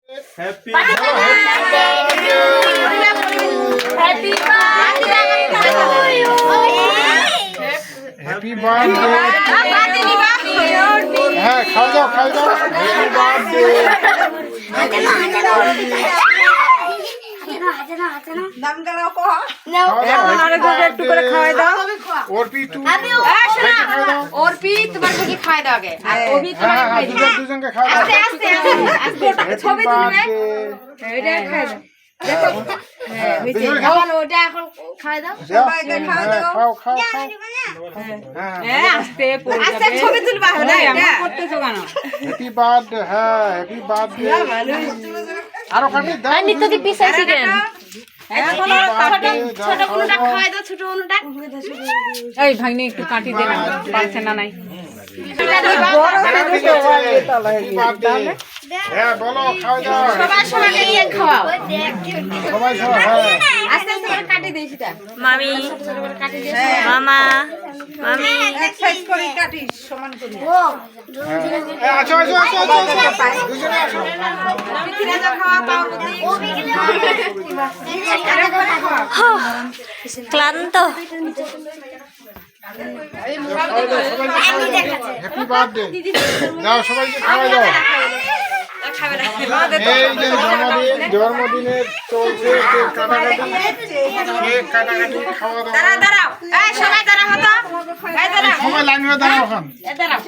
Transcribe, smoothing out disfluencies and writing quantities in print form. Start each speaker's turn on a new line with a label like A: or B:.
A: happy
B: happy
C: happy birthday হ্যাঁ খাওয়া দাও হ্যাপি বার্থডে
B: একটু করে খাওয়াই দাও
C: অর্পি টু
B: অর্পি তোমার থেকে খাওয়াই দাও আগে আর অভি তোমার
C: হ্যাঁ
B: খাওয়াই দাও
C: দুজনকে খাওয়া দাও
B: আস্তে আস্তে ছবি তুলবে এটা খাওয়াই দাও দেখো হ্যাঁ হইছে এখন ওটা এখন খাওয়াই দাও
C: সবাইকে খাওয়া দাও খাও
B: হ্যাঁ আস্তে পড়ে যাবে আস্তে ছবি তুলবা হলো এটা করতেছো কেন
C: হ্যাপি বার্থডে হ্যাঁ হ্যাপি বার্থডে আরো কাটি দাও
B: নিত্যকে পিছাইছি কেন ছোট কোনটা খাওয়াই দাও ছোট কোনটা এই ভাগ্নি একটু কাটি দে না পারছে না নাই
C: হ্যাঁ বলো খাওয়া দাও
B: সবাই নিয়ে খাওয়াও
C: সবাই হ্যাঁ
B: আস্তে আস্তে করে কাটি দেই সেটা
D: মামি মামা মামি
B: এক্সারসাইজ করে কাটিস সমান করে
C: আসো দুজনে আসো
B: পিঠিনা যা খাওয়া পাউরুটি
D: ক্লান্ত
C: হ্যাপি বার্থডে দাও সবাইকে খাওয়া দাও এই যে জন্মদিনে চলছে কেক কাটাকাটি খাওয়া দাওয়া
B: দাঁড়াও এই সবাই দাঁড়াও তো এই দাঁড়াও
C: সবাই লাইন হয়ে দাঁড়াও এখন
B: এই দাঁড়াও